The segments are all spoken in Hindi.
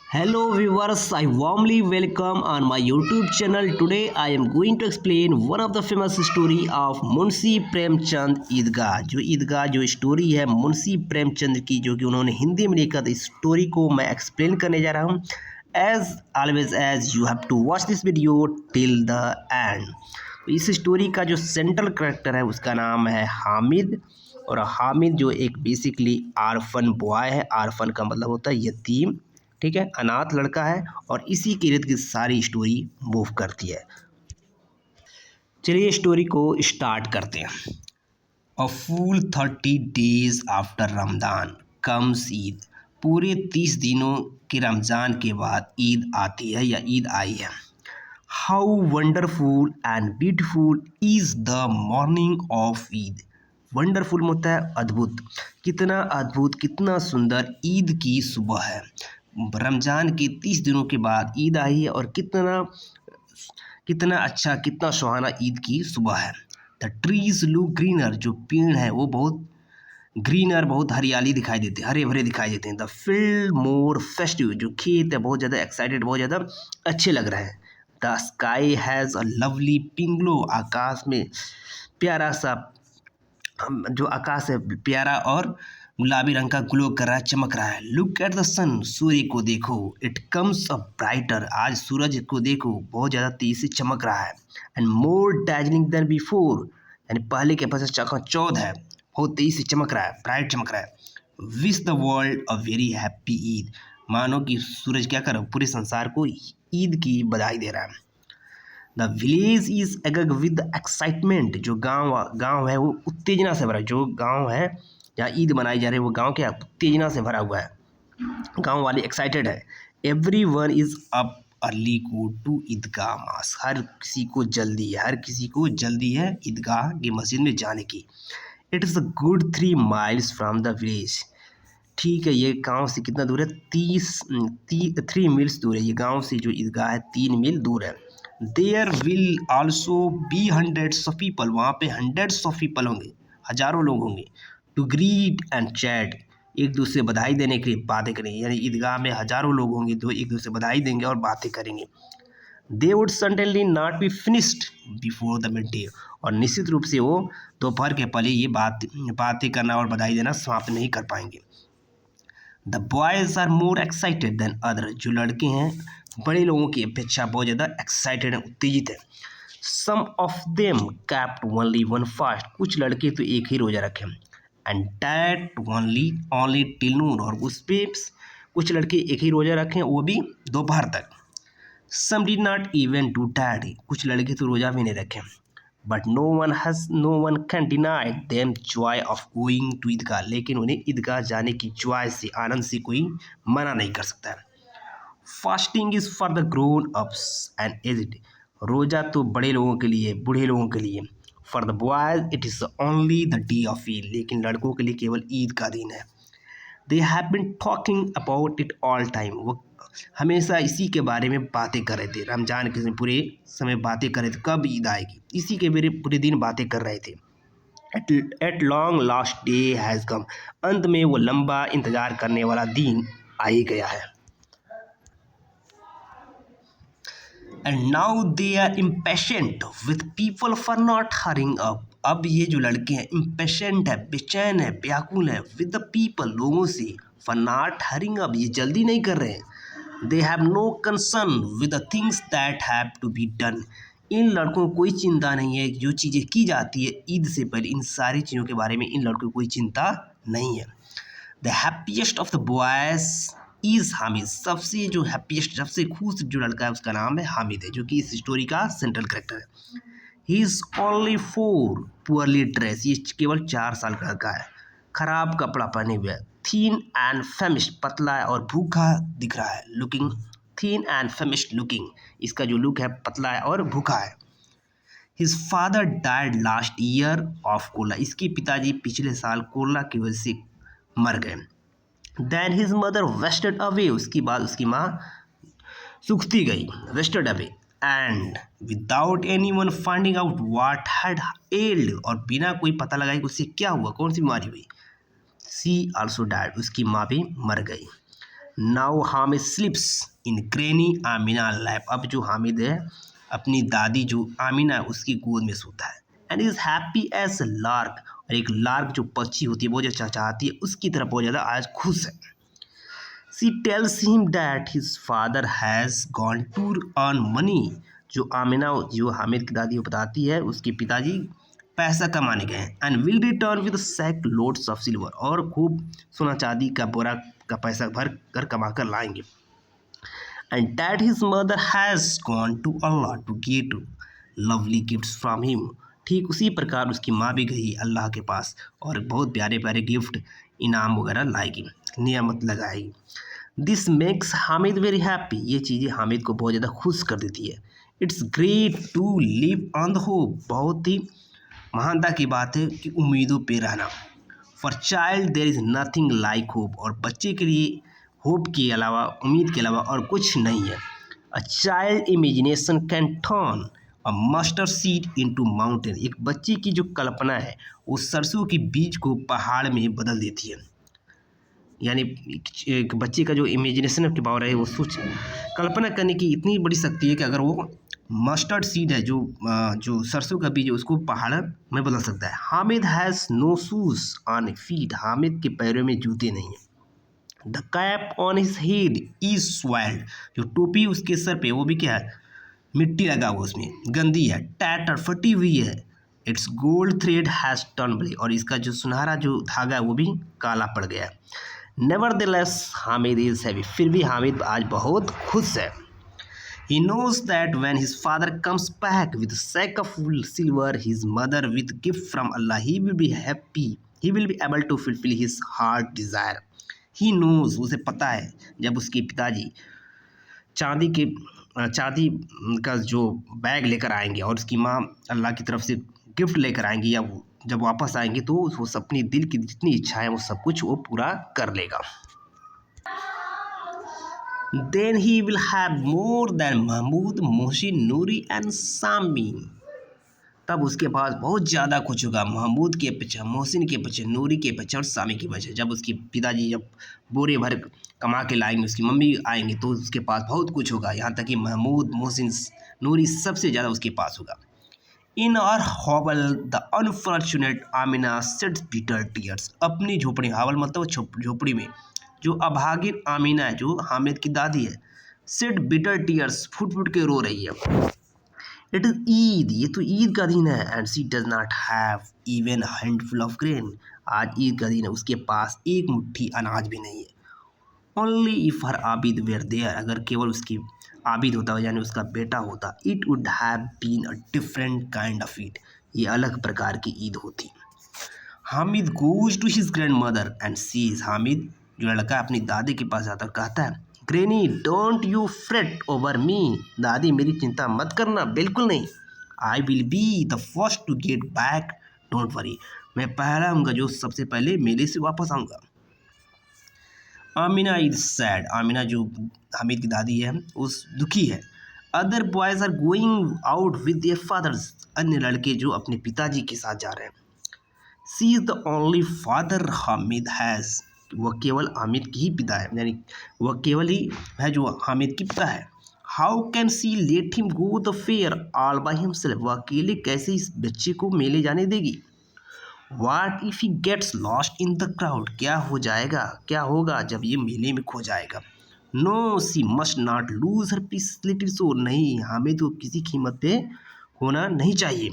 Hello viewers, I warmly welcome on my YouTube channel. Today I am going to explain one of the famous story of Munshi Premchand ईदगाह। जो स्टोरी है मुंशी प्रेमचंद की, जो कि उन्होंने हिंदी में लिखा था, इस स्टोरी को मैं एक्सप्लेन करने जा रहा हूँ। As always as you have to watch this video till the end. तो इस स्टोरी का जो सेंट्रल कैरेक्टर है उसका नाम है हामिद। और हामिद जो एक बेसिकली आरफन बॉय है। आरफन का मतलब होता है यतीम, ठीक है, अनाथ लड़का है। और इसी के इर्द गिर्द सारी स्टोरी मूव करती है। चलिए स्टोरी को स्टार्ट करते हैं। A full 30 days after Ramzan comes Eid. पूरे 30 दिनों के रमज़ान के बाद ईद आती है या ईद आई है। How wonderful and beautiful is the morning of Eid. Wonderful होता है अद्भुत, कितना अद्भुत कितना सुंदर ईद की सुबह है। रमज़ान के 30 दिनों के बाद ईद आई है और कितना कितना अच्छा कितना सुहाना ईद की सुबह है। द ट्रीज लुक ग्रीनर, जो पेड़ है वो बहुत ग्रीनर, बहुत हरियाली दिखाई देते हैं, हरे भरे दिखाई देते हैं। द फील्ड मोर फेस्टिव, जो खेत है बहुत ज़्यादा एक्साइटेड, बहुत ज़्यादा अच्छे लग रहे हैं। The sky has a lovely pink glow, आकाश में प्यारा सा जो आकाश है प्यारा और गुलाबी रंग का ग्लो कर रहा है, चमक रहा है। लुक एट द सन, सूर्य को देखो, इट कम्स अप ब्राइटर, आज सूरज को देखो बहुत ज़्यादा तेज से चमक रहा है। And more dazzling than before, यानी पहले के पास चकाचौंध है, बहुत तेज से चमक रहा है, ब्राइट चमक रहा है। Wish the world a very happy Eid, मानो कि सूरज क्या कर रहा है, पूरे संसार को ईद की बधाई दे रहा है। The village is agog with excitement, जो गांव है वो उत्तेजना से भरा, जो गांव है जहाँ ईद मनाई जा रही है वो गांव क्या उत्तेजना से भरा हुआ है, गांव वाले एक्साइटेड है। Everyone is up early go to Eidgah mosque, हर किसी को जल्दी है, हर किसी को जल्दी है ईदगाह की मस्जिद में जाने की। It is a good 3 miles from the village, ठीक है, ये गांव से कितना दूर है, 3 मील्स दूर है ये गांव से, जो ईदगाह है 3 मील दूर है। There will also be hundreds of people, वहाँ पे हंड्रेड्स ऑफ पीपल होंगे, हजारों लोग होंगे। टू ग्रीट एंड चैट, एक दूसरे बधाई देने के लिए बातें करेंगे, यानी ईदगाह में हजारों लोग होंगे जो एक दूसरे बधाई देंगे और बातें करेंगे। They would suddenly not be finished before the mid day, और निश्चित रूप से वो दोपहर के पहले ये बातें करना और बधाई देना समाप्त नहीं कर पाएंगे। The boys are more excited than other, जो लड़के हैं बड़े लोगों की अपेक्षा बहुत ज़्यादा एक्साइटेड हैं, उत्तेजित हैं। Some of them kept only one fast, कुछ लड़के तो एक ही रोज़ा रखे। And that only till noon, और उस पर कुछ लड़के एक ही रोज़ा रखें वो भी दोपहर तक। Some did not even do that, कुछ लड़के तो रोज़ा भी नहीं रखें। But no one can deny them joy of going to Eidgah, लेकिन उन्हें ईदगाह जाने की जॉय से, आनंद से कोई मना नहीं कर सकता है। Fasting is for the grown ups and aged, रोज़ा तो बड़े लोगों के लिए, बूढ़े लोगों के लिए। For the boys it is only the day of Eid, लेकिन लड़कों के लिए केवल ईद का दिन है। They have been talking about it all time, वो हमेशा इसी के बारे में बातें कर रहे थे, रमज़ान के पूरे समय बातें कर रहे थे, कब ईद आएगी, इसी के पूरे दिन बातें कर रहे थे। At long last day has come, अंत में वो लंबा इंतज़ार करने वाला दिन आ ही गया है। And now they are impatient with people for not hurrying up, अब ये जो लड़के हैं इम्पेशेंट है, बेचैन है, व्याकुल है, विद द पीपल, लोगों से, फॉर नॉट हरिंग अप, ये जल्दी नहीं कर रहे हैं। They have no concern with the things that have to be done, इन लड़कों को कोई चिंता नहीं है जो चीज़ें की जाती है ईद से पहले, इन सारी चीज़ों के बारे में इन लड़कों को कोई चिंता नहीं है। The happiest of the boys is Hamid, सबसे जो हैप्पीएस्ट, सबसे खुश जो लड़का है उसका नाम है हामिद है, जो कि इस स्टोरी का सेंट्रल कैरेक्टर है। He is only 4 poorly dress, ये केवल 4 साल का लड़का है, खराब कपड़ा पहने हुए है। थीन एंड फेमिश, पतला है और भूखा दिख रहा है। लुकिंग थीन एंड फेमिश लुकिंग, इसका जो लुक है पतला है और भूखा है। His father died last year of Cola, इसके पिताजी पिछले साल कोला की वजह से मर गए। Then his mother wasted away, उसके बाद उसकी माँ सूखती गई, wasted away. And without anyone finding out what had ailed, और बिना कोई पता लगाए कि उससे क्या हुआ, कौन सी बीमारी हुई, सी आल्सो डाइड, उसकी माँ भी मर गई। नाउ हामिद स्लिप्स इन ग्रैनी आमिना लैप। अब जो हामिद है अपनी दादी जो आमिना है उसकी गोद में सोता है। And is happy as lark, और एक लार्क जो पक्षी होती है वो जो चहचहाती है उसकी तरफ बहुत ज़्यादा आज खुश है। She tells him that his father has gone to earn money. जो आमिना जो हामिद की दादी को बताती है उसके पिताजी पैसा कमाने गए हैं। And will return with sack loads of silver, और खूब सोना चांदी का बोरा का पैसा भर कर कमा कर लाएंगे। And that his mother has gone to Allah to get lovely gifts from him. ठीक उसी प्रकार उसकी माँ भी गई अल्लाह के पास और बहुत प्यारे प्यारे गिफ्ट इनाम वगैरह लाएगी, नियामत लगाएगी। This makes Hamid very happy. ये चीज़ें हामिद को बहुत ज़्यादा खुश कर देती है। It's great to live on the hope. बहुत ही महानता की बात है कि उम्मीदों पे रहना। For child there is nothing like hope. और बच्चे के लिए होप के अलावा, उम्मीद के अलावा और कुछ नहीं है। A child imagination can turn a mustard seed into mountain. एक बच्चे की जो कल्पना है वो सरसों के बीज को पहाड़ में बदल देती है। यानी एक बच्चे का जो इमेजिनेशन की पावर है वो सोच कल्पना करने की इतनी बड़ी शक्ति है कि अगर वो मस्टर्ड सीड है जो सरसों का बीज है उसको पहाड़ में बदल सकता है। Hamid has no shoes on feet. Hamid के पैरों में जूते नहीं हैं। The cap on his head is swelled. जो टोपी उसके सर पे वो भी क्या है, मिट्टी लगा हुआ उसमें, गंदी है, टैटर फटी हुई है। It's gold thread has turn black. और इसका जो सुनहरा जो धागा है वो भी काला पड़ गया है। Nevertheless Hamid is happy. फिर भी हामिद आज बहुत खुश है। He knows that when his father comes back with a sack of silver, his mother with gift from Allah, he will be happy. He will be able to fulfill his heart desire. He knows, उसे पता है जब उसके पिताजी चांदी का जो बैग लेकर आएंगे और उसकी माँ अल्लाह की तरफ से गिफ्ट लेकर आएंगी या वो जब वापस आएंगे तो वो अपनी दिल की जितनी इच्छा है वो सब कुछ वो पूरा कर लेगा। Then he will have more than Mahmood, Mohsin, Noori and Sami. तब उसके पास बहुत ज़्यादा कुछ होगा, महमूद के पीछे, मोहसिन के पीछे, नूरी के पीछे और सामी के पीछे। जब उसके पिताजी जब बोरे भर कमा के लाएंगे, उसकी मम्मी आएंगी तो उसके पास बहुत कुछ होगा, यहाँ तक कि महमूद, मोहसिन, नूरी सबसे ज़्यादा उसके पास होगा। In her hovel the unfortunate Amina sheds bitter tears. अपनी झोपड़ी, हॉवल मतलब झोपड़ी में जो अभागिन आमिना है जो हामिद की दादी है, said bitter tears, foot foot के रो रही है। इट इज़ ईद, ये तो ईद का दिन है। And she does not have even handful of grain. आज ईद का दिन है, उसके पास एक मुट्ठी अनाज भी नहीं है। Only if her Abid were there. अगर केवल उसकी आबिद होता यानी उसका बेटा होता, it would have been a different kind of Eid. ये अलग प्रकार की ईद होती। Hamid goes to his grandmother and sees. Hamid जो लड़का अपनी दादी के पास जाता कहता है, granny don't you fret over me. दादी मेरी चिंता मत करना, बिल्कुल नहीं। I will be the first to get back, don't worry. मैं पहला आऊँगा जो सबसे पहले मेले से वापस आऊँगा। Amina is sad. आमिना जो हामिद की दादी है उस दुखी है। Other boys are going out with their fathers. अन्य लड़के जो अपने पिताजी के साथ जा रहे हैं। She is the only father Hamid has. वह केवल हामिद की ही पिता है, यानी वह केवल ही है जो हामिद की पिता है। How can she let him go the fair all by himself. वह अकेले कैसे इस बच्चे को मेले जाने देगी। What if he gets lost in the crowd. क्या हो जाएगा, क्या होगा जब ये मेले में खो जाएगा। No she must not lose her piece little soul. नहीं, हामिद को किसी कीमत पे होना नहीं चाहिए।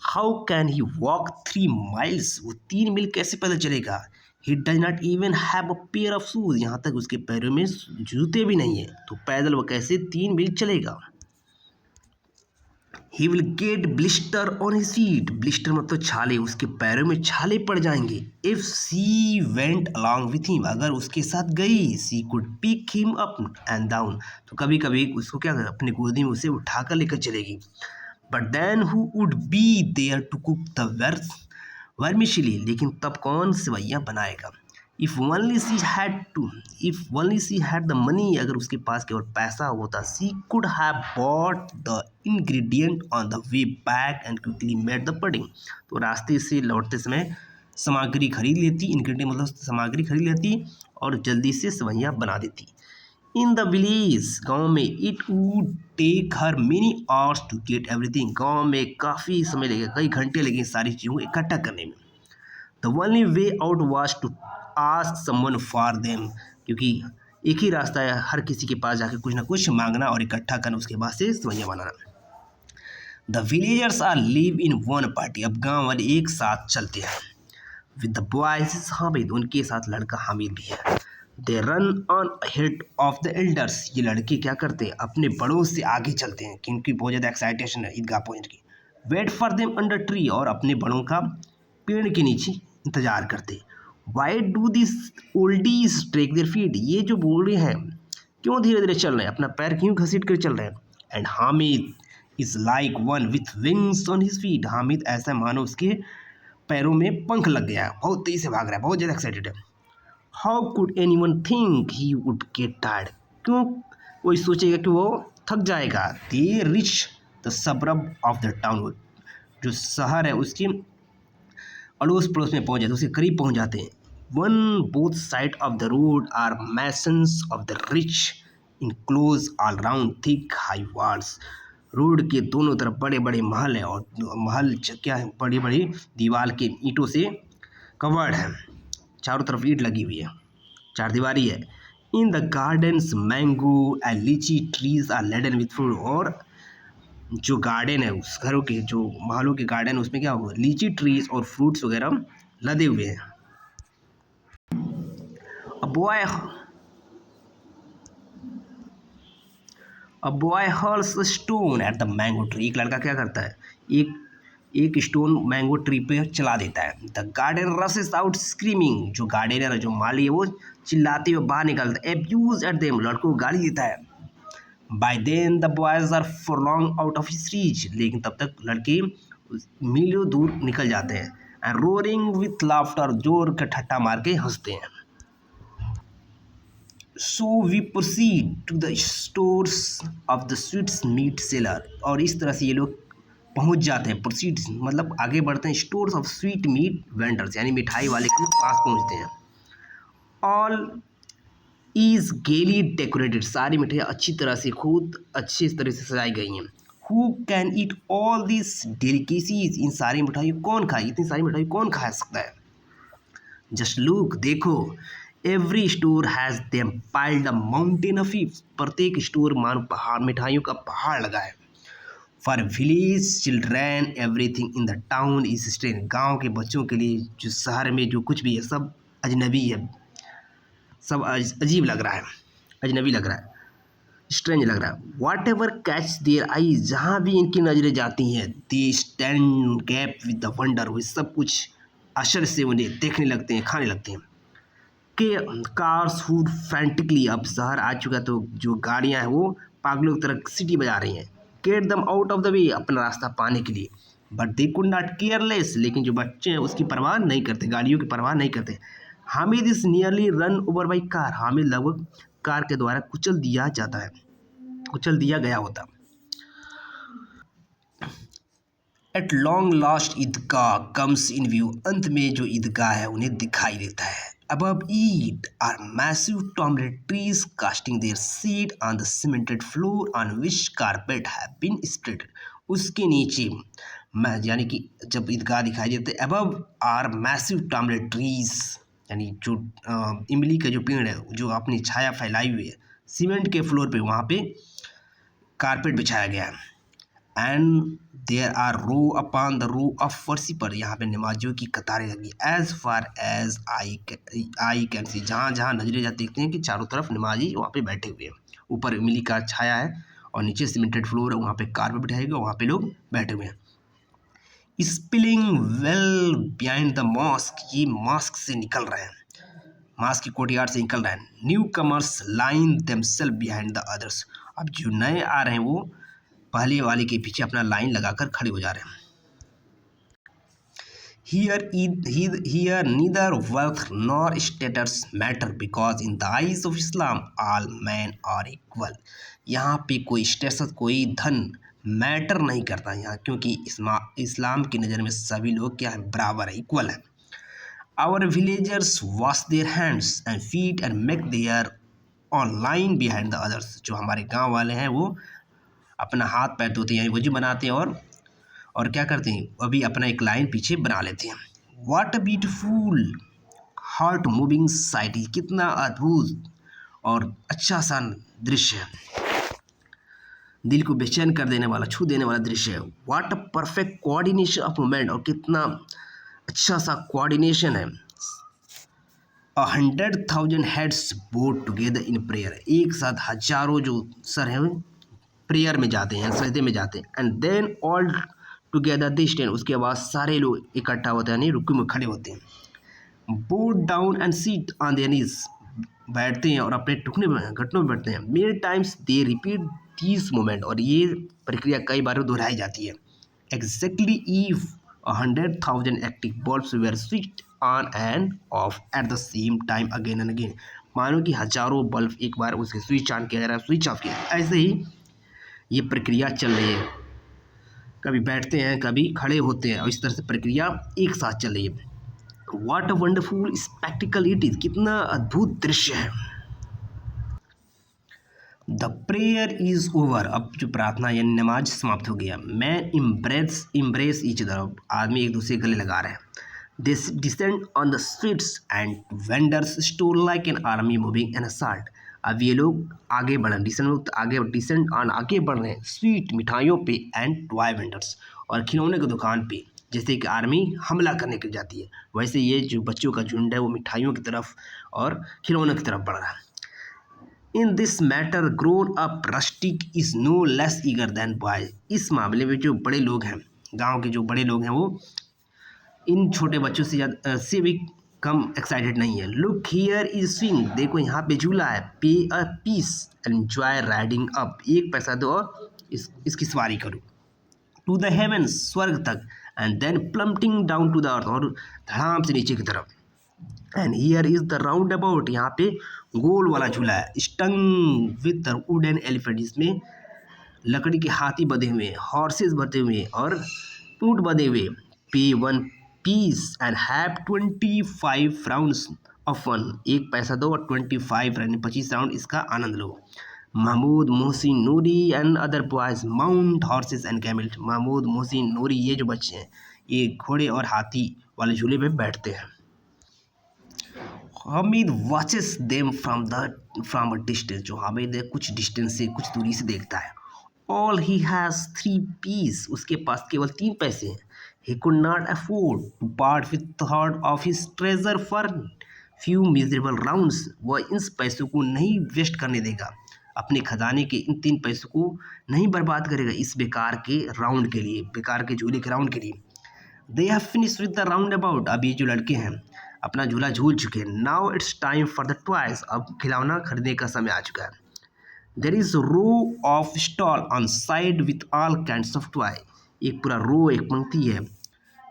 How can he walk 3 miles। वो 3 मील कैसे पैदल चलेगा। He does not even have a pair of shoes. यहाँ तक उसके पैरों में जूते भी नहीं है तो पैदल वो कैसे 3 मील चलेगा। He will get blister on his feet. Blister मतलब छाले, उसके पैरों में छाले पड़ जाएंगे। If she went along with him. अगर उसके साथ गई, she could pick him up and down. तो कभी कभी उसको क्या अपनी गोदी में उसे उठाकर लेकर चलेगी। But then who would be there to cook the vermicelli. लेकिन तब कौन सेवैयाँ बनाएगा। If only she had the money. अगर उसके पास केवल पैसा होता, she could have bought the ingredient on the way back and quickly made the pudding. तो रास्ते से लौटते समय सामग्री खरीद लेती, इंग्रेडिएंट मतलब सामग्री खरीद लेती और जल्दी से सवैयाँ बना देती। इन द विलेज, गांव में, it would take her many hours to get everything, गांव में काफ़ी समय लगेगा, कई घंटे लगेंगे सारी चीज़ों को इकट्ठा करने में। The only way out was to ask someone for them, क्योंकि एक ही रास्ता है हर किसी के पास जाके कुछ ना कुछ मांगना और इकट्ठा करना, उसके बाद से सवैयाँ बनाना। The villagers are live in one party, अब गांव वाले एक साथ चलते हैं। विद द बॉयज हामिद, उनके साथ लड़का हामिद भी है। They run on head of the elders, ये लड़के क्या करते हैं, अपने बड़ों से आगे चलते हैं क्योंकि बहुत ज़्यादा एक्साइटेशन है ईदगाह पहुँचने की। Wait for them under tree, और अपने बड़ों का पेड़ के नीचे इंतजार करते। Why do this oldies trek their feet, ये जो बूढ़े हैं क्यों धीरे धीरे चल रहे हैं, अपना पैर क्यों घसीट कर चल रहे हैं। And Hamid is like one with wings on his feet, Hamid ऐसा मानो उसके पैरों में पंख लग गया है, बहुत तेजी से भाग रहा है, बहुत ज़्यादा एक्साइटेड है। How could anyone think he would get tired, क्यों कोई सोचेगा कि वो थक जाएगा। They reach the suburb of the town, जो शहर है उसके अड़ोस पड़ोस में पहुंच जाते, उसके करीब पहुंच जाते हैं। On both side of the road are mansions of the rich in close all round thick high walls, road के दोनों तरफ बड़े बड़े महल हैं, और महल क्या है, बड़ी बड़ी दीवार के ईंटों से कवर्ड है, चारों तरफ ईंट लगी हुई है, चार दीवारी है। In the gardens mango and lychee trees are laden with fruit, और जो गार्डन है उस घरों के, जो महलों के गार्डन है उसमें क्या हुआ, लीची ट्रीज और फ्रूट्स वगैरह लदे हुए हैं। A boy a boy hurls stone at the mango tree, एक लड़का क्या करता है, एक स्टोन मैंगो ट्री पे चला देता है। द गार्डन रसेस आउट स्क्रीमिंग, जो गार्डनर है, जो माली है, वो चिल्लाते हुए बाहर निकलता है। एब्यूज एट देम, लड़कों को गाली देता है। By then the boys are for long out of his reach, लेकिन तब तक लड़के मीलों दूर निकल जाते हैं। एंड रोरिंग विथ लाफ्टर, जोर का ठट्ठा मार के हंसते हैं। So we proceed to the stores of the sweets meat seller, और इस तरह से ये लोग पहुंच जाते हैं, प्रोसीड मतलब आगे बढ़ते हैं, stores of sweet meat vendors, यानी मिठाई वाले के पास पहुंचते हैं। ऑल इज गेली डेकोरेटेड, सारी मिठाइयाँ अच्छी तरह से, खुद अच्छी तरह से सजाई गई हैं। Who can eat all this delicacies, इन सारी मिठाई कौन खाए, इतनी सारी मिठाई कौन खा सकता है। जस्ट लुक, देखो, every store has them piled a mountain of it, प्रत्येक स्टोर मान पहाड़, मिठाइयों का पहाड़ लगा है। For village children everything in the town is strange, गाँव के बच्चों के लिए जो शहर में जो कुछ भी है सब अजनबी है, सब अजीब लग रहा है, अजनबी लग रहा है, स्ट्रेंज लग रहा है। Whatever catch their eye, जहाँ भी इनकी नज़रें जाती हैं, they stand gape with the wonder, वे सब कुछ आश्चर्य से उन्हें देखने लगते हैं, खाने लगते हैं। के कार्स फूड फ्रेंटिकली, अब शहर आ चुका तो जो गाड़ियाँ हैं वो पागलों की तरह सीटी बजा रही हैं। Get them out of the way, अपना रास्ता पाने के लिए। But they could not careless, लेकिन जो बच्चे हैं उसकी परवाह नहीं करते, गाड़ियों की परवाह नहीं करते। Hamid is nearly run over by car, Hamid लगभग कार के द्वारा कुचल दिया जाता है, कुचल दिया गया होता। At long last Eidgah comes in view, अंत में जो ईदगाह है उन्हें दिखाई देता है। Above it are massive tamarind trees casting their seed on the cemented floor on which carpet have been spread. उसके नीचे यानी कि जब ईदगाह दिखाई देते, above are massive tamarind trees, यानी जो इमली का जो पेड़ है जो अपनी छाया फैलाई हुई है, सीमेंट के फ्लोर पे वहाँ पे कारपेट बिछाया गया है। And there are row upon the row of worshipper, यहाँ पे नमाजियों की कतारें लगी। As far as I can see, जहाँ जहाँ नजरें जाती देखते हैं कि चारों तरफ नमाजी वहाँ पे बैठे हुए हैं, ऊपर इमली का छाया है और नीचे सीमेंटेड फ्लोर है, वहाँ पे कारपेट बिठाया गया, वहाँ पे लोग बैठे हुए हैं। Spilling well behind the mosque, ये मॉस्क से निकल रहे हैं, मॉस्क की कोर्टयार्ड से निकल रहे हैं। Newcomers line themselves behind the others, अब जो नए आ रहे हैं वो पहले वाले के पीछे अपना लाइन लगाकर खड़े हो जा रहे हैं। Here neither wealth nor status matter because in the eyes of Islam all men are equal, यहाँ पे कोई स्टेटस कोई धन मैटर नहीं करता यहाँ, क्योंकि इस्लाम की नज़र में सभी लोग क्या है, बराबर है, इक्वल है। Our villagers wash their hands and feet and make their on line behind the others. जो हमारे गांव वाले हैं वो अपना हाथ पैर धोते हैं, वजू बनाते हैं और क्या करते हैं, अभी अपना एक लाइन पीछे बना लेते हैं. What a beautiful heart moving site. कितना अद्भुत और अच्छा सा दृश्य है, दिल को बेचैन कर देने वाला, छू देने वाला दृश्य है. What a perfect coordination of movement. और कितना अच्छा सा कोऑर्डिनेशन है. 100,000 heads boat together in prayer. एक साथ हजारों जो सर हैं प्रेयर में जाते हैं, सजदे में जाते हैं. And then all together they stand. उसके बाद सारे लोग इकट्ठा होते हैं, यानी रुकू में खड़े होते हैं. Boat down and seat on their नीज. बैठते हैं और अपने टुकने में घुटनों में बैठते हैं. Many times they repeat this moment. और ये प्रक्रिया कई बार दोहराई जाती है. Exactly if 100,000 active bulbs were switch on and off at the same time again and again. मानो कि हजारों बल्ब एक बार उसके स्विच ऑन किया जा रहा है, स्विच ऑफ किया. ऐसे ही ये प्रक्रिया चल रही है. कभी बैठते हैं, कभी खड़े होते हैं, और इस तरह से प्रक्रिया एक साथ चल रही है. What a wonderful spectacled it is. कितना अद्भुत दृश्य है. The prayer is over. अब जो प्रार्थना यानी नमाज समाप्त हो गया. Man embrace each other. आदमी एक दूसरे गले लगा रहे हैं. This descend on the streets and vendors store like an army moving N assault. अब ये लोग आगे बढ़ डिसेंड ऑन आगे बढ़ रहे हैं स्वीट मिठाइयों पे एंड टॉय वेंडर्स और खिलौने की दुकान पे. जैसे कि आर्मी हमला करने के जाती है, वैसे ये जो बच्चों का झुंड है वो मिठाइयों की तरफ और खिलौनों की तरफ बढ़ रहा है. In this matter grown up rustic is no less eager than boy. इस मामले में जो बड़े लोग हैं, गांव के जो बड़े लोग हैं, वो इन छोटे बच्चों से भी कम एक्साइटेड नहीं है. Look here is swing. देखो यहाँ पे झूला है. Pay a pice enjoy riding up. एक पैसा दो और इसकी सवारी करो. To the heavens. स्वर्ग तक. And then plummeting down to the earth. और धड़ाम से नीचे की तरफ. And here is the roundabout. यहाँ पे गोल वाला झूला है. Strung with the wooden elephant. जिसमें लकड़ी के हाथी बंधे हुए, हॉर्सेस बंधे हुए और ऊँट बंधे हुए. Pay one pice and have 25 rounds of fun. एक पैसा दो और 25 यानी 25 राउंड इसका आनंद लो. Mahmood, Mohsin, Noori and other boys mount horses and camel. Mahmood, Mohsin, Noori ये जो बच्चे हैं ये घोड़े और हाथी वाले झूले पे बैठते हैं. Hamid watches them from a distance. जो हामिद कुछ डिस्टेंस से, कुछ दूरी से देखता है. All he has 3 piece. उसके पास केवल 3 पैसे हैं. He could not afford to part with third of his treasure for few miserable rounds. वह इन पैसों को नहीं वेस्ट करने देगा, अपने खजाने के इन 3 पैसों को नहीं बर्बाद करेगा इस बेकार के राउंड के लिए, बेकार के झूले के राउंड के लिए. They have finish with the round about. अब ये जो लड़के हैं अपना झूला झूल चुके हैं. Now it's time for the toys. अब खिलौना खरीदने का समय आ चुका है. There is row of stall on side with all kinds of toy. एक पूरा रो, एक पंक्ति है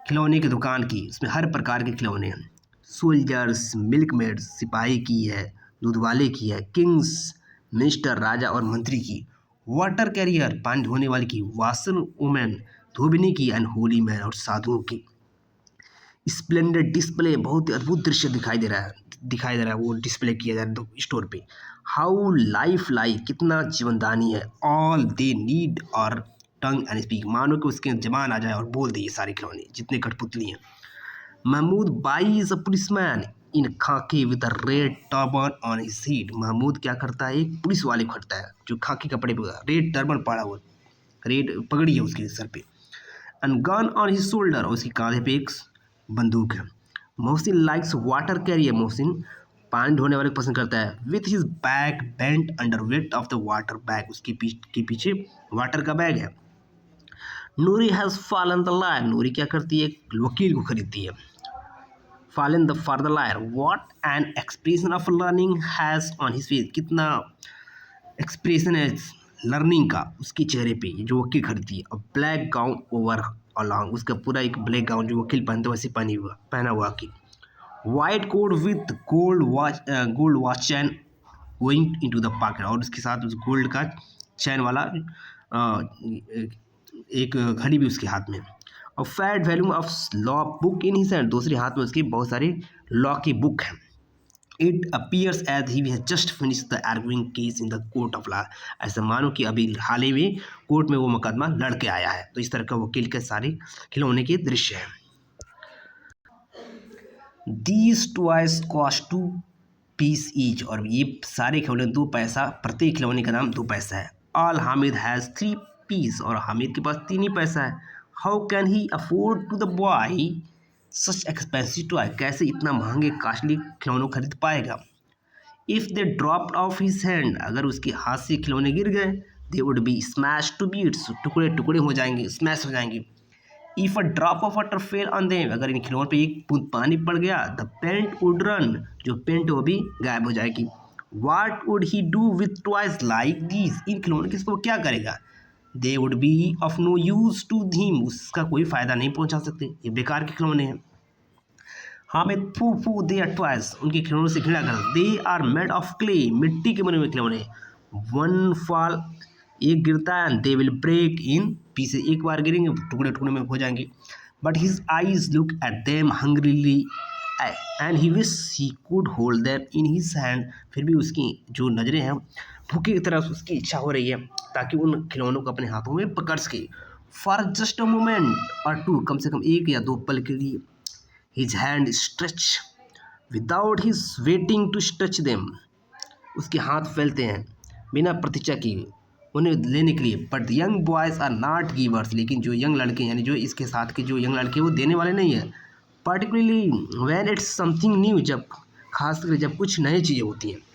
खिलौने की दुकान की. उसमें हर प्रकार के खिलौने हैं. सोल्जर्स, मिल्क मेड्स, सिपाही की है, दूध वाले की है, किंग्स, मिनिस्टर, राजा और मंत्री की. वाटर कैरियर, पानी ढोने वाले की. वाशन वुमेन, धोबिनी की. एंड होली मैन, और साधुओं की. स्प्लेंडेड डिस्प्ले, बहुत ही अद्भुत दृश्य दिखाई दे रहा है वो डिस्प्ले किया जा रहा है स्टोर पे. How life like. कितना जीवनदानी है. ऑल दे नीड और टंग एंड स्पीक. मानो कि उसके जबान आ जाए और बोल दे ये सारे खिलौने जितने कठपुतली हैं. Mahmood buy is a policeman in khaki with a red turban on his head. Mahmood क्या करता है, एक पुलिस वाले को खटता है जो खाकी कपड़े पे रेड टर्बन पड़ा हुआ, रेड पगड़ी है उसके सर पे. And gun on his shoulder. और उसके कांधे पे एक बंदूक है. Mohsin likes water carrier. Mohsin पानी ढोने वाले को पसंद करता है. With his bag bent under weight of the water bag. उसके पीछे वाटर का बैग है. Noori has fallen the lawyer. नूरी क्या करती है, वकील को खरीदती है. Fallen the for the lawyer. What an expression of learning has on his face. कितना एक्सप्रेशन है लर्निंग का उसके चेहरे पे, जो वकील खरीदती है. और ब्लैक गाउन ओवर अलॉन्ग. उसका पूरा एक ब्लैक गाउन जो वकील पहनते वैसे पहना हुआ कि. White coat with gold watch chain going into the pocket. और उसके साथ उस गोल्ड का चैन वाला एक घड़ी भी उसके हाथ में. और fat volume of law book in his hand, दूसरे हाथ में उसकी बहुत सारी लॉ की बुक है। It appears as he has just finish the arguing case in the court of law, ऐसा मानो कि अभी हाल ही में कोर्ट में वो मुकदमा लड़ के आया है। तो इस तरह का वकील के सारे खिलौने के दृश्य हैं। These toys cost 2 piece each, और ये सारे खिलौने 2 पैसा, प्रत्येक खिलौने का दाम 2 पैसा है। ऑल हामिद हैज़ 3 पीस, और हामिद के पास 3 ही पैसा है। How can he afford to the boy such expensive toy, कैसे इतना महंगे कास्टली खिलौनों खरीद पाएगा। If they dropped off his hand, अगर उसके हाथ से खिलौने गिर गए, they would be smash to bits, टुकड़े टुकड़े हो जाएंगे, स्मैश हो जाएंगे। If a drop of water fell on them, अगर इन खिलौनों पे एक बूंद पानी पड़ गया, द पेंट वुड रन, जो पेंट वो भी गायब हो जाएगी। What would he do with toys like these, इन खिलौनों के वो क्या करेगा। They would be of no use to him, उसका कोई फायदा नहीं पहुंचा सकते, ये बेकार के खिलौने हैं। हामिद फू फू दे आर टॉयज, उनके खिलौनों से घृणा कर, they are made of clay, मिट्टी के बने हुए खिलौने। वन फॉल, एक गिरता है, they will break in pieces, एक बार गिरेंगे टुकड़े टुकड़े में हो जाएंगे। But his eyes look at them hungrily and he wish he could hold them in his hand, फिर भी उसकी जो नज़रें हैं भूखे की तरह उसकी इच्छा हो रही है ताकि उन खिलौनों को अपने हाथों में पकड़ सके। For just a moment or two, कम से कम 1 या 2 पल के लिए। His hand stretch without his waiting to stretch them, उसके हाथ फैलते हैं बिना प्रतीक्षा किए उन्हें लेने के लिए। But young boys are not givers, लेकिन जो यंग लड़के यानी जो इसके साथ के जो यंग लड़के वो देने वाले नहीं है। Particularly when it's something new, जब खासकर जब कुछ नई चीज़ें होती हैं।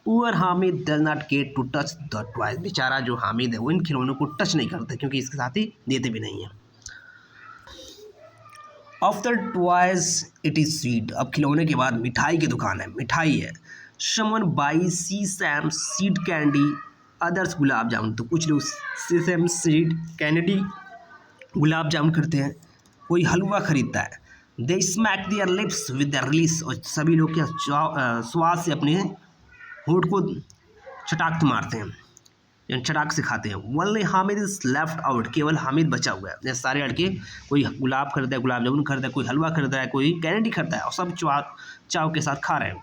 Poor Hamid does not get to touch the toys, बेचारा जो हामिद है वो इन खिलौनों को टच नहीं करता क्योंकि इसके साथ ही देते भी नहीं हैं। After toys it is sweet, अब खिलौने के बाद मिठाई की दुकान है, मिठाई है। Someone buy sesame seed candy, others gulab jamun, तो कुछ लोग सीसैम सीड कैंडी गुलाब जामुन खरीदते हैं, कोई हलवा खरीदता है। They smack their lips with the relish, और सभी लोग क्या स्वाद से अपने होठ को चटाक मारते हैं, यानी चटाक से खाते हैं। Only Hamid is left out, केवल हामिद बचा हुआ है। जैसे सारे लड़के कोई गुलाब खरीदा है, गुलाब जामुन खरीदा है, कोई हलवा खरीदा है, कोई कैंडी खरीदा है, और सब चाव के साथ खा रहे हैं।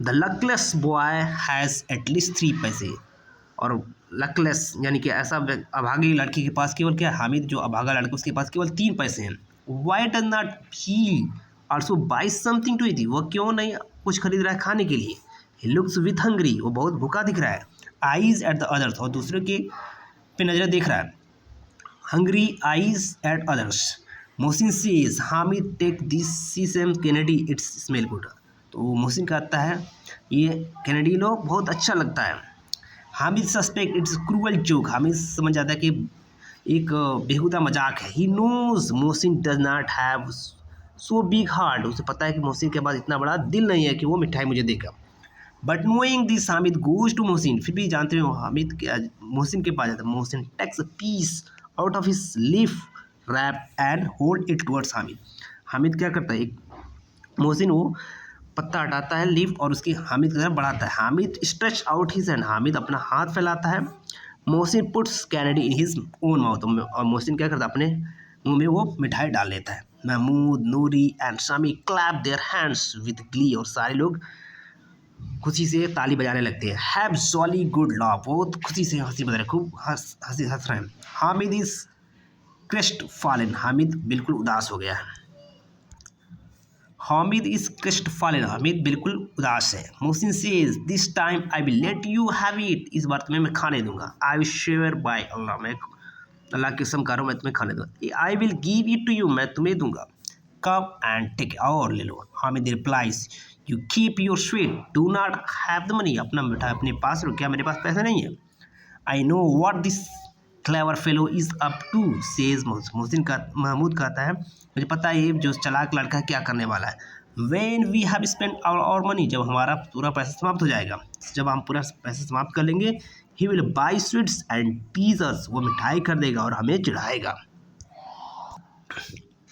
द लकलेस बॉय हैज़ एटलीस्ट 3 पैसे, और लकलेस यानी कि ऐसा अभागी लड़की के पास केवल क्या, हामिद जो अभागा लड़का उसके पास केवल 3 पैसे हैं। Why does not he also buy something to eat, वो क्यों नहीं कुछ खरीद रहा है खाने के लिए। ही लुक्स विथ हंग्री, वो बहुत भूखा दिख रहा है। आईज एट द अदर्स, और दूसरे के पे नजरें देख रहा है। Hungry eyes at others. Mohsin says Hamid take this sesame candy it's smell good, तो मोहसिन कहता है ये कैनेडी लो बहुत अच्छा लगता है। Hamid suspect it's cruel joke, Hamid समझ जाता है कि एक बेहुदा मजाक है। He knows Mohsin does not have so big heart, उसे पता है कि मोहसिन के पास इतना बड़ा दिल नहीं है कि वो मिठाई मुझे देगा। But knowing this Hamid goes to Mohsin, फिर भी जानते हुए हामिद मोहसिन के पास जाता है। Mohsin takes a piece out of his leaf wrap and hold it towards Hamid, Hamid क्या करता है, एक मोहसिन वो पत्ता हटाता है लीफ और उसकी हामिद की तरफ बढ़ाता है। Hamid stretch out his hand, Hamid अपना हाथ फैलाता है। Mohsin puts Kennedy in his own mouth, और मोहसिन क्या करता है अपने मुंह में वो मिठाई डाल लेता है। Mahmood, Noori and Shami clap their hands with glee, और सारे लोग खुशी से ताली बजाने लगते हैं। हैव जॉली गुड लाफ, बहुत खुशी से हंसी बजा रहे, खूब हंस रहे हैं। Hamid is crest fallen, Hamid बिल्कुल उदास हो गया है। Hamid is crest fallen, Hamid बिल्कुल उदास है। Mohsin says this time I will let you have it, इस बार तुम्हें मैं खाने दूंगा। आई विल शेयर बाय अल्लाह, मैं अल्लाह की कसम कर रहा हूँ मैं तुम्हें खाने दूंगा। I will give it to you, मैं तुम्हें दूंगा। कम एंड टेक, और ले लो। Hamid replies you keep your sweet do not have the money, अपना मिठाई अपने पास रखो, क्या मेरे पास पैसा नहीं है। I know what this clever fellow is up to says Mohsin का महमूद कहता है मुझे पता है ये जो चालाक लड़का क्या करने वाला है। When we have spent our money, जब हमारा पूरा पैसा समाप्त हो जाएगा, जब हम पूरा पैसा समाप्त कर लेंगे, he will buy sweets and tease us, वो मिठाई कर देगा और हमें चिढ़ाएगा।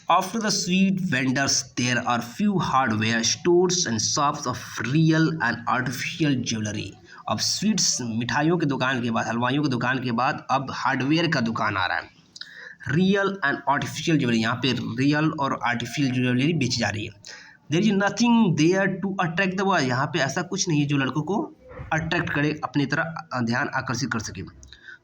After the sweet vendors, there are few hardware stores and shops of real and artificial jewelry. अब स्वीट्स मिठाइयों की दुकान के बाद, हलवाइयों की दुकान के बाद अब हार्डवेयर का दुकान आ रहा है। रियल एंड आर्टिफिशियल ज्वेलरी, यहाँ पे रियल और आर्टिफिशियल ज्वेलरी बेची जा रही है। There is nothing there to attract the boy, यहाँ पे ऐसा कुछ नहीं है जो लड़कों को अट्रैक्ट करे, अपनी तरह ध्यान आकर्षित कर सके।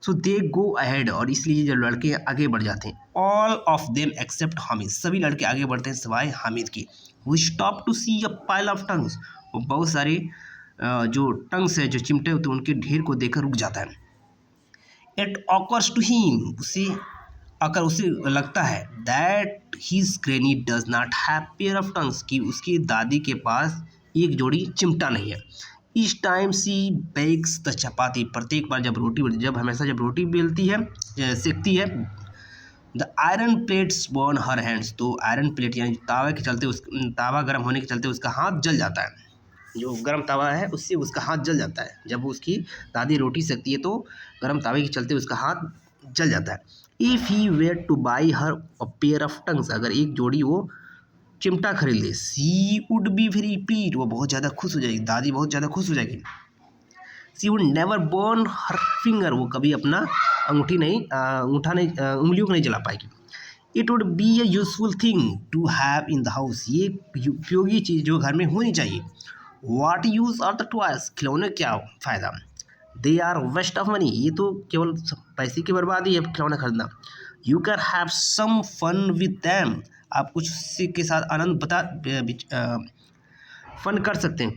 सो दे गो अहेड, और इसलिए जो लड़के आगे बढ़ जाते हैं। All of them except Hamid, सभी लड़के आगे बढ़ते हैं सिवाय हामिद की। We stop to see a pile of tongs, वो बहुत सारे जो टंग्स है, जो चिमटे होते हैं, उनके ढेर को देखकर रुक जाता है। इट ऑकर्स टू हिम, उसे लगता है that his granny does not have pair of tongues, कि उसकी दादी के पास एक जोड़ी चिमटा नहीं है। इस टाइम सी बेक्स द चपाती, प्रत्येक बार जब रोटी बेलती है, सेकती है, the iron plates burn her hands, तो आयरन प्लेट यानी तावा गर्म होने के चलते उसका हाथ जल जाता है। जो गर्म तवा है उससे उसका हाथ जल जाता है। जब उसकी दादी रोटी सेकती है तो गर्म तावे के चलते उसका हाथ जल जाता है। If he were to buy her a pair of tongs, अगर एक जोड़ी वो चिमटा खरीद ले, she would be very pleased, वो बहुत ज़्यादा खुश हो जाएगी, दादी बहुत ज़्यादा खुश हो जाएगी। She would never burn her finger, वो कभी अपना उंगलियों को नहीं जला पाएगी। It would be a useful thing to have in the house, ये उपयोगी चीज़ जो घर में होनी चाहिए। What use are the toys, खिलौने क्या फ़ायदा। They are waste of money, ये तो केवल पैसे की बर्बादी है खिलौने खरीदना। You can have some fun with them, आप कुछ के साथ आनंद फन कर सकते हैं,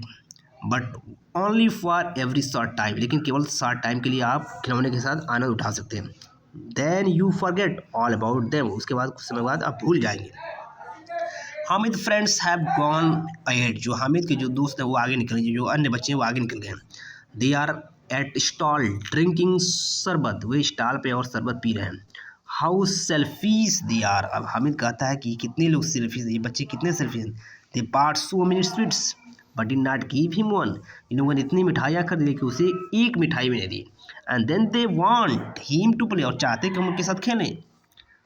but only for every short time, लेकिन केवल शॉर्ट टाइम के लिए आप खिलौने के साथ आनंद उठा सकते हैं। Then you forget all about them, उसके बाद कुछ समय बाद आप भूल जाएंगे। Hamid friends have gone ahead, जो हामिद के जो दोस्त हैं वो आगे निकल गए, जो अन्य बच्चे हैं वो आगे निकल गए। They are at stall drinking sharbat, वे स्टॉल पे और शरबत पी रहे हैं। हाउ सेल्फीज दे आर, अब हामिद कहता है कि कितने लोग सेल्फीज, ये बच्चे कितने selfish. They part so many sweets but did not give him one, इन लोगों ने इतनी मिठाइयाँ खरीद ली कि उसे एक मिठाई भी नहीं दी। And then they want him to play, और चाहते कि हम उनके साथ खेलें।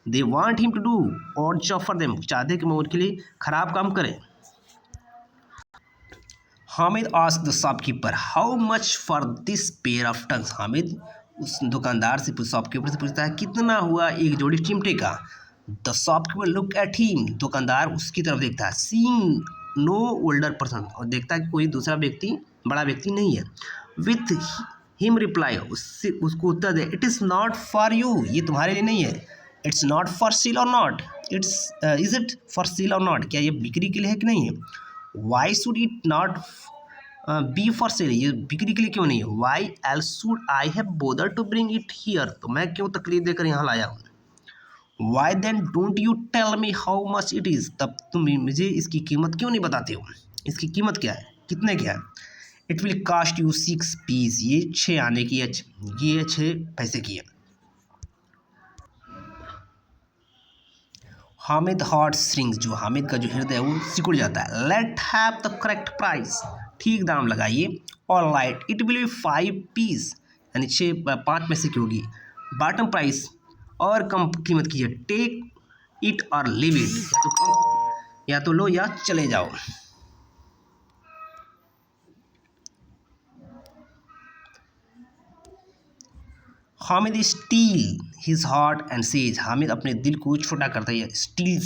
They want him to do odd job for them, चाहते कि मैं उनके लिए खराब काम करें। Hamid ask the shopkeeper how much for this pair of tongs, Hamid उस दुकानदार से शॉपकीपर से पूछता है कितना हुआ एक जोड़ी चिमटे का। The shopkeeper look at him, दुकानदार उसकी तरफ देखता है। सीइंग नो ओल्डर पर्सन, और देखता है कि कोई दूसरा व्यक्ति, बड़ा व्यक्ति नहीं है। विथ हिम रिप्लाई, उसको उत्तर दे it is not for you, ये तुम्हारे लिए नहीं है। It's not for sale or not, is it for sale or not, क्या ये बिक्री के लिए है कि नहीं है। Why should it not be for sale, ये बिक्री के लिए क्यों नहीं है। Why else should I have bother to bring it here, तो मैं क्यों तकलीफ देकर यहाँ लाया हूँ। Y then don't you tell me how much it is, तब तुम मुझे इसकी कीमत क्यों नहीं बताते हो, इसकी कीमत क्या है, कितने क्या है। It will cost you 6 pice, ये 6 आने की, ये 6 पैसे की है। हामिद हार्ट श्रिंक्स, जो हामिद का जो हृदय है वो सिकुड़ जाता है। Let have the correct price, ठीक दाम लगाइए। All right it will be 5 pice, यानी 5 पैसे की होगी। बॉटम प्राइस, और कम कीमत की है। टेक इट और लिव इट, या तो लो या चले जाओ। Hamid steal his heart and says, Hamid अपने दिल को छोटा करता है। स्टील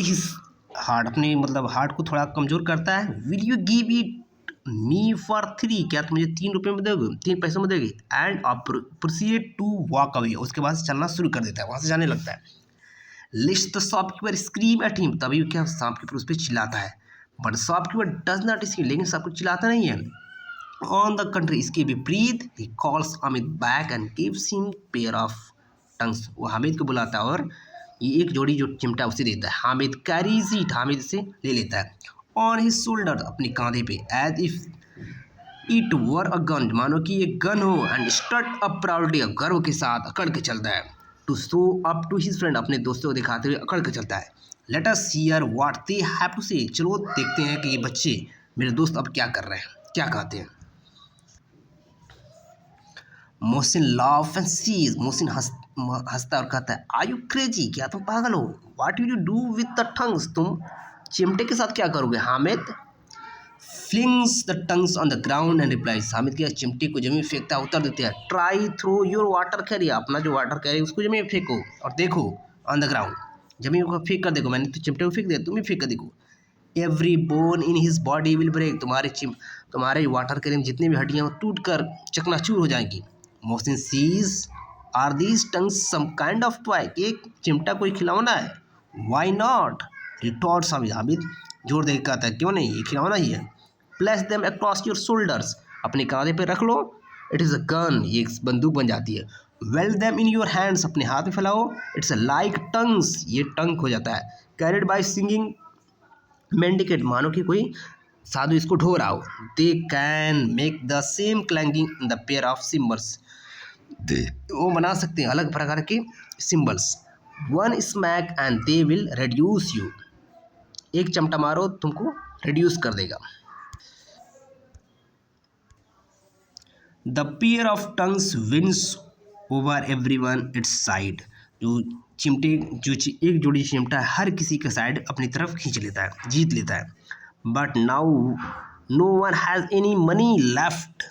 हिज हार्ट, अपने मतलब हार्ट को थोड़ा कमज़ोर करता है। Will you give it me for 3, क्या तुम मुझे 3 रुपये में दोगे, 3 पैसों में दोगे। And proceed to walk away, उसके बाद चलना शुरू कर देता है, वहाँ से जाने लगता है। List the shopkeeper scream at him, तभी क्या शॉपकीपर उस पर चिल्लाता है। But shopkeeper does not scream, लेकिन शॉपकीपर चिल्लाता नहीं है। ऑन द कंट्री, इसके विपरीत, he calls Hamid back and gives him pair of tongs, वो हामिद को बुलाता है और ये एक जोड़ी जो चिमटा उसे देता है। हामिद कैरीज इट, हामिद से ले लेता है। ऑन हिज शोल्डर, अपने कांधे पे। As if it were a gun, मानो कि ये गन हो। एंड स्टट अप प्राउडली, गर्व के साथ अकड़ के चलता है। To show up to his friend, अपने दोस्तों को दिखाते हुए अकड़ के चलता है। Let us hear what they have to say, चलो देखते हैं कि ये बच्चे मेरे दोस्त अब क्या कर रहे हैं, क्या कहते हैं। Mohsin laugh and says, Mohsin हंसता और कहता है आर यू क्रेजी, क्या तुम पागल हो। What will you do with the tongs, तुम चिमटे के साथ क्या करोगे। Hamid flings the tongs on the ground and replies. Hamid क्या चिमटे को जमीन फेंकता है, उत्तर देते हैं, try throw your water carrier, अपना जो वाटर कैरियर उसको जमीन फेंको और देखो ऑन द ग्राउंड, जमीन को फेंक कर देखो, मैंने तो चिमटे को फेंक दिया, तुम भी फेंक कर देखो। Every bone in his body will break, तुम्हारे वाटर कैरियर में जितनी भी हड्डियाँ टूट कर चकनाचूर हो जाएंगी। Mohsin says are these tongs some kind of toy, एक चिमटा कोई खिलौना है। Why not retorts Hamid, Hamid जोर देकर कहता है क्यों नहीं, ये खिलौना ही है। Place them across your shoulders, अपने कांधे पे रख लो, इट इज़ अ गन, ये एक बंदूक बन जाती है। Well them in your hands, अपने हाथ में फैलाओ, इट्स अ लाइक टंग्स, ये टंग हो जाता है। कैरिड बाय सिंगिंग मेंडिकेट, मानो कि कोई साधु इसको ढो रहा हो। They can make the same clanging in the pair of cymbals, वो बना सकते हैं अलग प्रकार के cymbals. One smack and they will reduce you, एक चमटा मारो तुमको रिड्यूस कर देगा। The pair of tongs wins over everyone its side, जो चिमटे एक जोड़ी चिमटा है हर किसी का साइड अपनी तरफ खींच लेता है, जीत लेता है। But now no one has any money left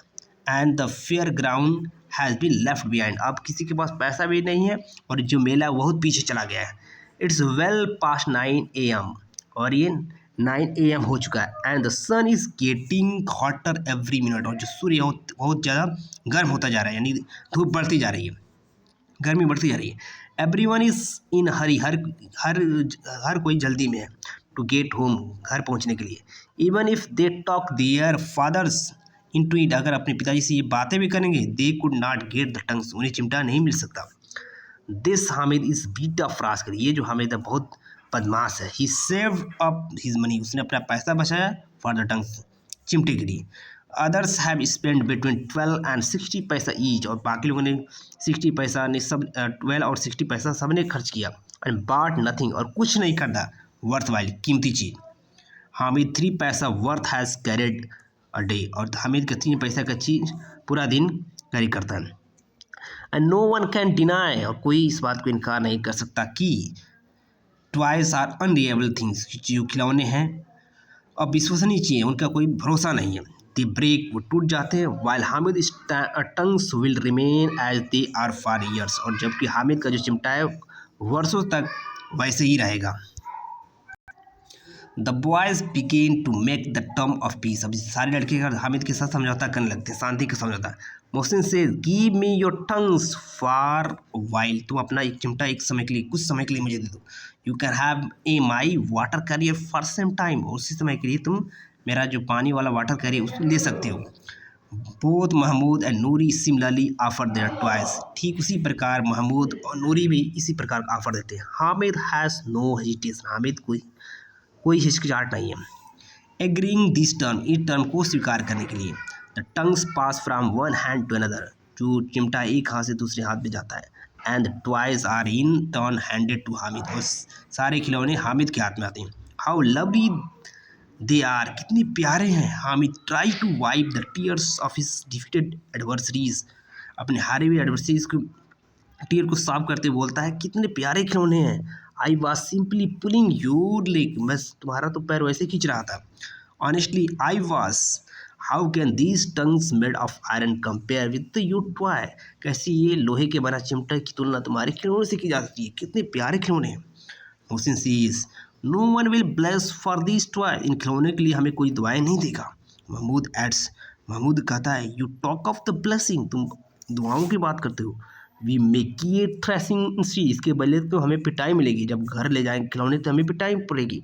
and the fair ground has been left behind, अब किसी के पास पैसा भी नहीं है और जो मेला बहुत पीछे चला गया है। इट्स वेल पास्ट 9 AM, और ये 9 AM हो चुका है। And the sun is getting hotter every minute, और जो सूर्य बहुत ज़्यादा गर्म होता जा रहा है, यानी धूप बढ़ती जा रही है, गर्मी बढ़ती जा रही है। एवरीवन इज़ इन हरी, हर कोई जल्दी में है टू गेट होम, घर पहुंचने के लिए। Even if they talk their fathers into it, अगर अपने पिताजी से ये बातें भी करेंगे, they could not get the tongs, उन्हें चिमटा नहीं मिल सकता। This Hamid is bit of rascal, ये जो हामिद है बहुत बदमाश है। He saved up his money, उसने अपना पैसा बचाया फॉर द टंग्स, चिमटे के लिए। Others have spend between 12 and 60 पैसा ईच, और बाकी लोगों ने 60 पैसा ने सब 12 और 60 पैसा सब ने खर्च किया। एंड बाट नथिंग, और कुछ नहीं करता वर्थ वाइल, कीमती चीज़। हामिद 3 पैसा worth has carried a day, और हामिद का 3 पैसा का चीज़ पूरा दिन कैरी करता है। And no one can deny, और कोई इस बात को इनकार नहीं कर सकता कि टॉयज आर अनरिलायबल थिंग्स, जो खिलौने हैं अविश्वसनीय चीज़ है, उनका कोई भरोसा नहीं है। दे ब्रेक, वो टूट जाते हैं। While Hamid tongs will remain as they are for years, और जबकि हामिद का जो चिमटा है वर्षों तक वैसे ही रहेगा। The boys begin to make the term of peace, अब सारे लड़के हामिद के साथ समझौता करने लगते हैं, शांति का समझौता। मोहसिन से give me your tongues for while, तुम अपना एक चिमटा एक समय के लिए, कुछ समय के लिए मुझे दे दो। You can have a my water carrier for some time, उसी समय के लिए तुम मेरा जो पानी वाला वाटर कैरियर उसको ले सकते हो। Both Mahmood and Noori similarly offer their toys, ठीक उसी प्रकार महमूद और नूरी भी इसी प्रकार का ऑफर देते हैं। Hamid has no hesitation, Hamid कोई हिचकिचाहट नहीं है। एग्रीइंग दिस टर्म, इस टर्म को स्वीकार करने के लिए। The tongs pass from one hand to another, जो चिमटा एक हाथ से दूसरे हाथ में जाता है। And toys are in turn handed to Hamid, और सारे खिलौने हामिद के हाथ में आते हैं। हाउ लवली दे आर, कितने प्यारे हैं। Hamid try to wipe the tears of his defeated adversaries, अपने हारे हुए एडवर्सरीज को टीयर को साफ करते बोलता है कितने प्यारे खिलौने हैं। I was simply pulling your leg, बस तुम्हारा तो पैर वैसे खींच रहा था। Honestly I was, how can these tongues made of iron compare with your toy, कैसे ये लोहे के बना चिमटा की तुलना तुम्हारे खिलौने से की जा सकती है, कितने प्यारे खिलौने हैं। Mohsin says no one will bless for this toy, इन खिलौने के लिए हमें कोई दुआएं नहीं देगा। महमूद एड्स, महमूद कहता है you talk of the blessing, तुम दुआओं की बात करते हो। वी मेक ये थ्रेसिंग सी, इसके बदले तो हमें पिटाई मिलेगी, जब घर ले जाएंगे खिलौने तो हमें पिटाई पड़ेगी।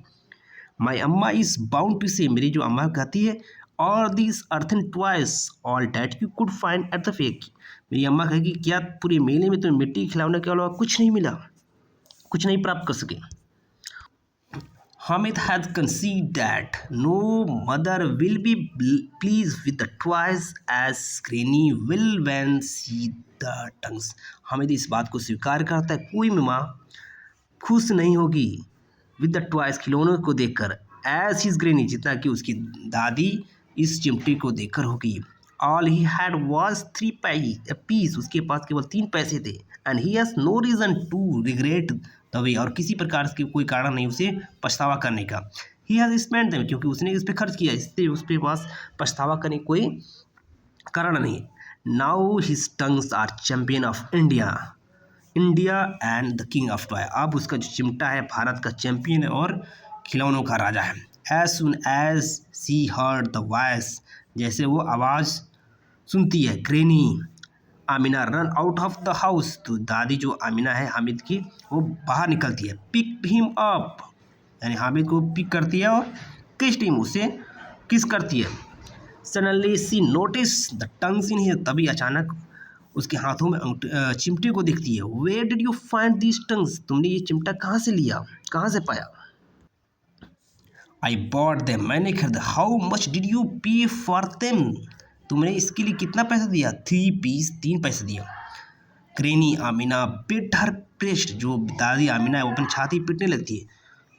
माई अम्मा इज़ बाउंड टू से, मेरी जो अम्मा कहती है, और this earthen toys all that you could find at the fake, मेरी अम्मा कहेगी क्या पूरे मेले में तो मिट्टी खिलौने के अलावा कुछ नहीं मिला, कुछ नहीं प्राप्त कर सके। Hamid had conceived that no mother will be pleased with the toys as Granny will when see the tongues. Hamid इस बात को स्वीकार करता है, कोई माँ खुश नहीं होगी विद द टॉयज, खिलौनों को देखकर, एज हिज ग्रेनी, जितना कि उसकी दादी इस चिमटे को देखकर होगी। All he had was 3 piece, उसके पास केवल 3 पैसे थे। And he has no reason to regret the way, और किसी प्रकार के कोई कारण नहीं उसे पछतावा करने का। ही हैज़ स्पेंड देम, क्योंकि उसने इस पर खर्च किया, इससे उसके पास पछतावा करने कोई कारण नहीं। Now his tongs are champion of India and the king of toy. अब उसका जो चिमटा है भारत का चैंपियन है और खिलौनों का राजा है। As soon as she heard the voice, जैसे वो आवाज़ सुनती है, granny Amina run out of the house, तो दादी जो आमिना है हामिद की, वो बाहर निकलती है। पिक हिम अप, यानी हामिद को पिक करती है और किस्ड हिम, उसे किस करती है। Suddenly she notice the tongs in here, तभी अचानक उसके हाथों में चिमटे को दिखती है। Where did you find these tongs, तुमने ये चिमटा कहाँ से लिया, कहाँ से पाया। आई बॉट देम, मैंने खरीदा। हाउ मच डिड यू पे फॉर देम, तुमने इसके लिए कितना पैसा दिया। 3 पीस, 3 पैसे दिया। ग्रेनी आमिना बिट हर ब्रेस्ट, जो दादी आमिना है वो अपनी छाती पीटने लगती है।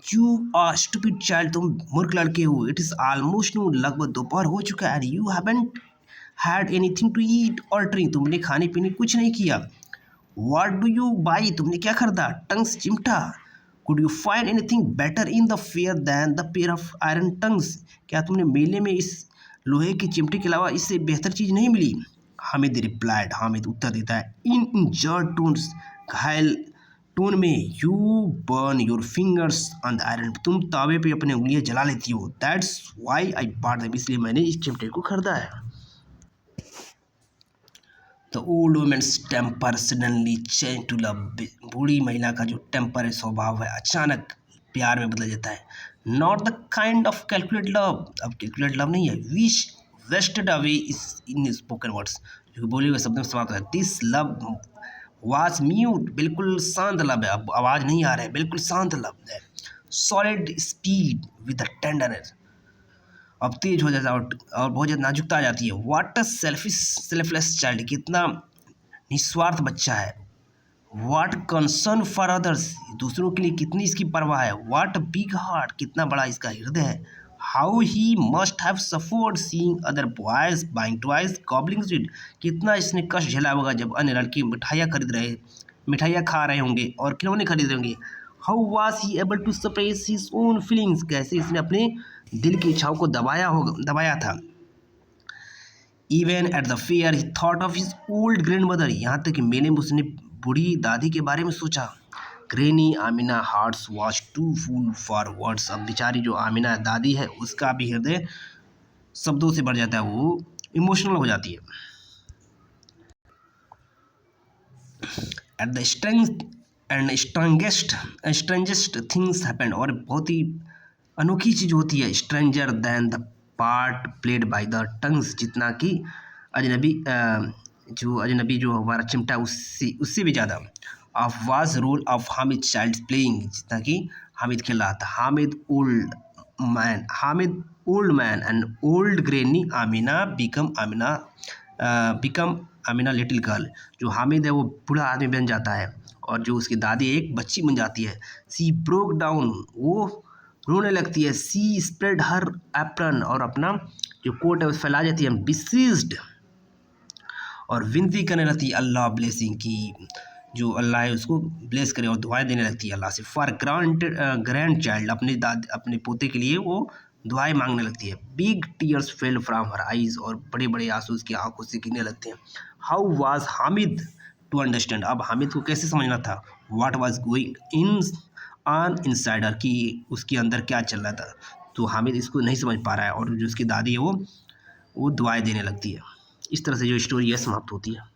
यू आर स्टूपिड चाइल्ड, तुम मूर्ख लड़के हो। इट इज़ ऑलमोस्ट नून, लगभग दोपहर हो चुका है। You haven't had anything to eat और ड्रिंक, तुमने खाने पीने कुछ नहीं किया। व्हाट डू यू बाई, तुमने क्या खरीदा। टंग्स, चिमटा। Could you find anything better in the fair than the pair of iron tongs, क्या तुमने मेले में इस लोहे के चिमटे के अलावा इससे बेहतर चीज़ नहीं मिली। हामिद रिप्लाइड, हामिद उत्तर देता है इन इंजर्ड टोन्स, घायल टोन में। You burn your fingers on the iron, तुम तावे पे अपने उंगलियां जला लेती हो। That's why I bought them, इसलिए मैंने इस चिमटे को खरीदा है। The old women's temper suddenly change to love, बूढ़ी महिला का जो टेम्पर है, स्वभाव है, अचानक प्यार में बदल जाता है। Not the kind of calculate love, अब कैलकुलेट लव नहीं है। Which wasted away is in spoken words, जो बोले हुए शब्द में समाप्त है। दिस लव वाज म्यूट, बिल्कुल शांत लव है, अब आवाज़ नहीं आ रहा है, बिल्कुल शांत लव है। सॉलिड स्पीड विद टेंडरनेस, अब तेज हो जाता है और बहुत ज़्यादा नाजुकता आ जाती है। वाट अ सेल्फलेस चाइल्ड, कितना निस्वार्थ बच्चा है। वाट कंसर्न फॉर अदर्स, दूसरों के लिए कितनी इसकी परवाह है। वाट बिग हार्ट, कितना बड़ा इसका हृदय है। How he must have suffered seeing other boys buying toys gobbling sweet, कितना इसने कष्ट झेला होगा जब अन्य लड़के मिठाइयाँ खा रहे होंगे और खिलौने खरीद रहे होंगे। How was he able to suppress his own feelings, कैसे इसने अपने दिल की इच्छाओं को दबाया था। Even at the fair he thought of his old grandmother, यहाँ तक कि मेले में उसने बूढ़ी दादी के बारे में सोचा। Granny Amina hearts was too full for words, अब बेचारी जो आमिना दादी है उसका भी हृदय शब्दों से भर जाता है, वो इमोशनल हो जाती है। At the strangest things happened, और बहुत ही अनोखी चीज़ होती है। Stranger than the part played by the tongs, जितना कि अजनबी जो हमारा चिमटा उससे भी ज़्यादा। Of was role of Hamid child playing, जितना कि हामिद खेल रहा था। Hamid old man and old granny Amina become Amina little girl, जो हामिद है वो बूढ़ा आदमी बन जाता है और जो उसकी दादी एक बच्ची बन जाती है। सी ब्रोक डाउन, वो रोने लगती है। सी स्प्रेड हर एप्रन, और अपना जो कोट है उस फैला जाती है। बिसीज्ड, और विनती करने लगती है अल्लाह ब्लेसिंग की, जो अल्लाह है उसको ब्लेस करे, और दुआएं देने लगती है अल्लाह से। फॉर ग्रैंड चाइल्ड, अपने पोते के लिए वो दुआएं मांगने लगती है। Big tears fell from her eyes, और बड़े बड़े आंसू उसकी आंखों से गिरने लगते हैं। How was Hamid to understand, अब हामिद को कैसे समझना था। What was going on inside her, कि उसके अंदर क्या चल रहा था, तो हामिद इसको नहीं समझ पा रहा है, और जो उसकी दादी है वो दुआएं देने लगती है। इस तरह से जो स्टोरी है समाप्त होती है।